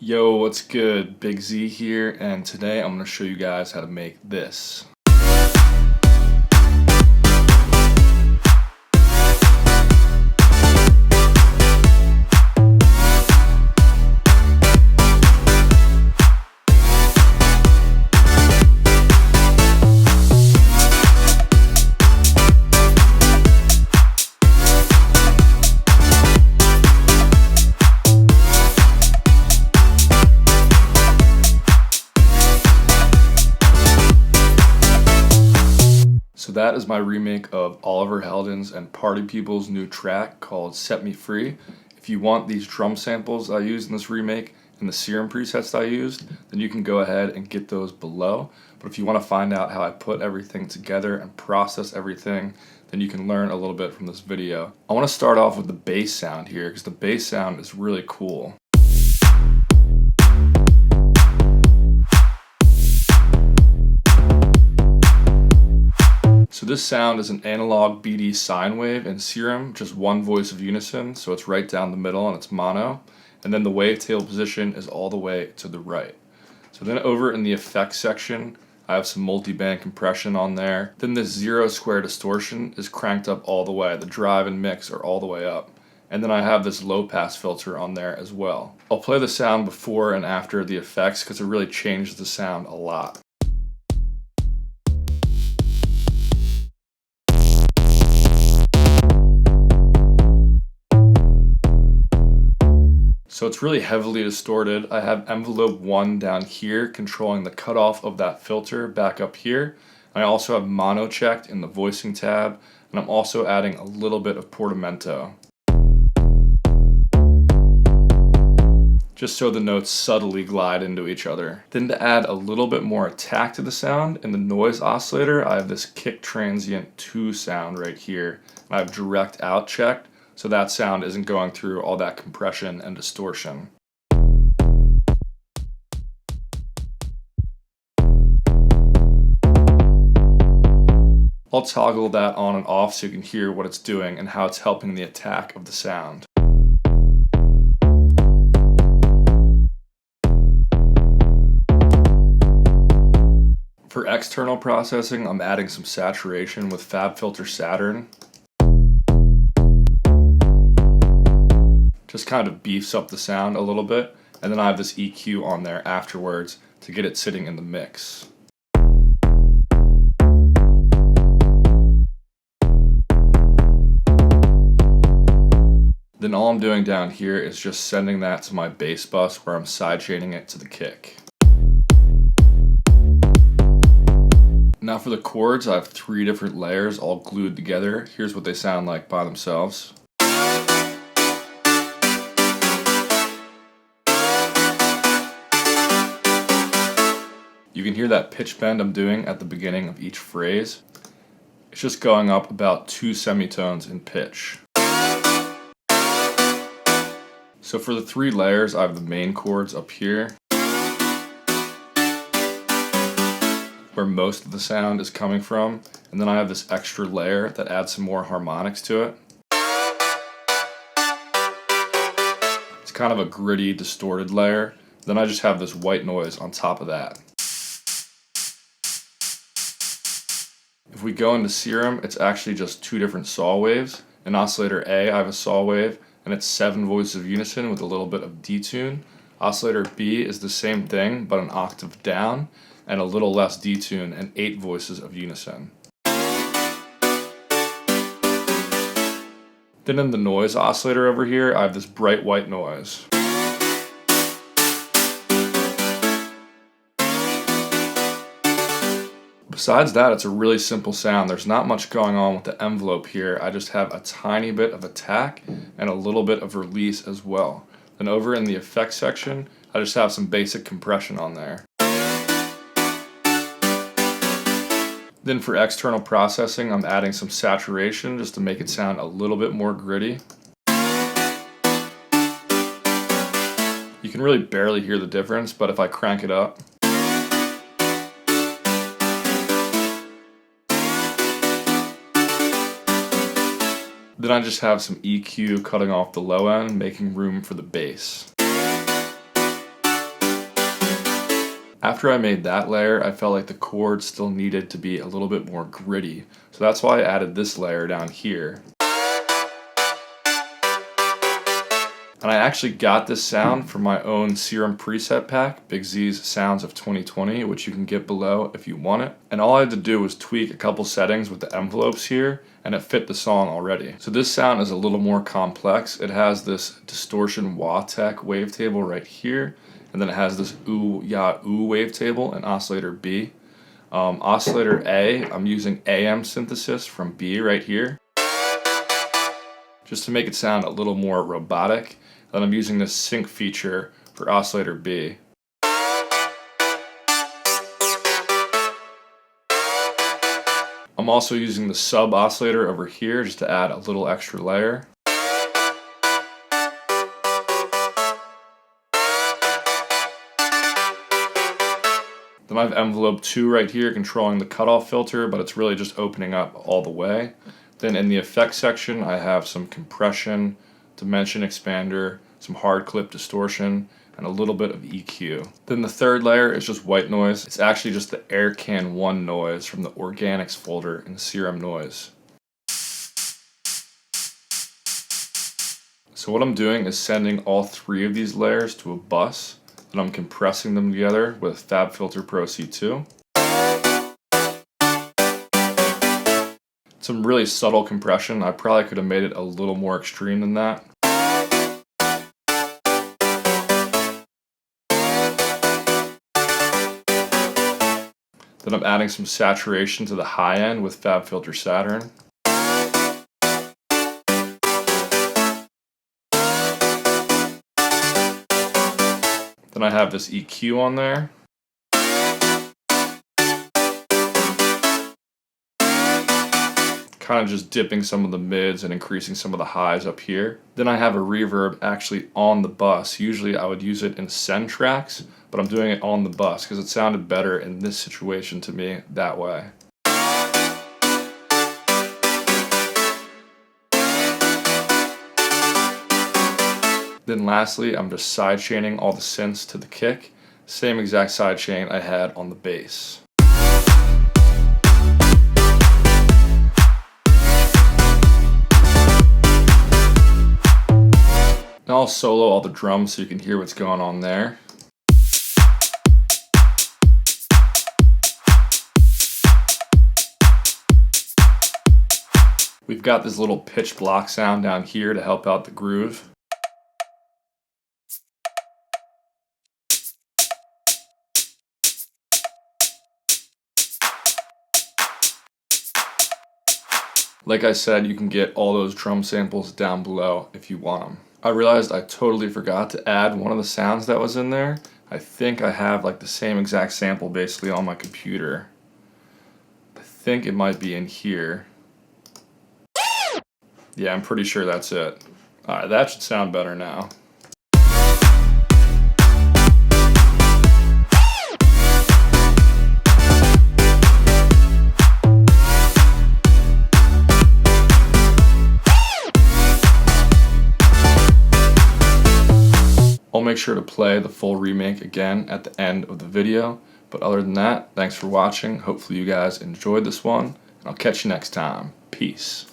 Yo, what's good? Big Z here, and today I'm going to show you guys how to make this. So that is my remake of Oliver Heldens and Party People's new track called Set Me Free. If you want these drum samples I used in this remake and the serum presets that I used, then you can go ahead and get those below. But if you want to find out how I put everything together and process everything, then you can learn a little bit from this video. I want to start off with the bass sound here because the bass sound is really cool. So this sound is an analog BD sine wave in serum, just one voice of unison, so it's right down the middle and it's mono. And then the wavetail position is all the way to the right. So then over in the effects section, I have some multi-band compression on there. Then this zero square distortion is cranked up all the way. The drive and mix are all the way up. And then I have this low pass filter on there as well. I'll play the sound before and after the effects because it really changes the sound a lot. So it's really heavily distorted. I have envelope 1 down here controlling the cutoff of that filter back up here. I also have mono checked in the voicing tab, and I'm also adding a little bit of portamento, just so the notes subtly glide into each other. Then to add a little bit more attack to the sound, in the noise oscillator, I have this kick transient 2 sound right here. I have direct out checked, so that sound isn't going through all that compression and distortion. I'll toggle that on and off so you can hear what it's doing and how it's helping the attack of the sound. For external processing, I'm adding some saturation with fabfilter Saturn. Just kind of beefs up the sound a little bit, and then I have this EQ on there afterwards to get it sitting in the mix. Then all I'm doing down here is just sending that to my bass bus where I'm sidechaining it to the kick. Now for the chords, I have 3 different layers all glued together. Here's what they sound like by themselves. You can hear that pitch bend I'm doing at the beginning of each phrase. It's just going up about 2 semitones in pitch. So for the 3 layers, I have the main chords up here, where most of the sound is coming from, and then I have this extra layer that adds some more harmonics to it. It's kind of a gritty, distorted layer. Then I just have this white noise on top of that. If we go into serum, it's actually just 2 different saw waves. In oscillator A, I have a saw wave, and it's 7 voices of unison with a little bit of detune. Oscillator B is the same thing, but an octave down, and a little less detune, and 8 voices of unison. Then in the noise oscillator over here, I have this bright white noise. Besides that, it's a really simple sound. There's not much going on with the envelope here. I just have a tiny bit of attack and a little bit of release as well. Then over in the effects section, I just have some basic compression on there. Then for external processing, I'm adding some saturation just to make it sound a little bit more gritty. You can really barely hear the difference, but if I crank it up, then I just have some EQ cutting off the low end, making room for the bass. After I made that layer, I felt like the chord still needed to be a little bit more gritty. So that's why I added this layer down here. And I actually got this sound from my own Serum preset pack, Big Z's Sounds of 2020, which you can get below if you want it. And all I had to do was tweak a couple settings with the envelopes here, and it fit the song already. So this sound is a little more complex. It has this distortion wah tech wavetable right here, and then it has this ooh ya ooh wavetable in oscillator B. Oscillator A, I'm using AM synthesis from B right here, just to make it sound a little more robotic. Then I'm using this sync feature for oscillator B. I'm also using the sub oscillator over here just to add a little extra layer. Then I have envelope 2 right here controlling the cutoff filter, but it's really just opening up all the way. Then in the effects section, I have some compression, dimension expander, some hard clip distortion, and a little bit of EQ. Then the third layer is just white noise. It's actually just the Air Can 1 noise from the Organics folder in Serum Noise. So what I'm doing is sending all 3 of these layers to a bus, and I'm compressing them together with FabFilter Pro C2. Some really subtle compression. I probably could have made it a little more extreme than that. Then I'm adding some saturation to the high end with FabFilter Saturn. Then I have this EQ on there. Kind of just dipping some of the mids and increasing some of the highs up here. Then I have a reverb actually on the bus. Usually I would use it in send tracks, but I'm doing it on the bus because it sounded better in this situation to me that way. Then lastly, I'm just sidechaining all the synths to the kick. Same exact sidechain I had on the bass. Now I'll solo all the drums so you can hear what's going on there. We've got this little pitch block sound down here to help out the groove. Like I said, you can get all those drum samples down below if you want them. I realized I totally forgot to add one of the sounds that was in there. I think I have like the same exact sample basically on my computer. I think it might be in here. Yeah, I'm pretty sure that's it. Alright, that should sound better now. I'll make sure to play the full remake again at the end of the video. But other than that, thanks for watching. Hopefully you guys enjoyed this one, and I'll catch you next time. Peace.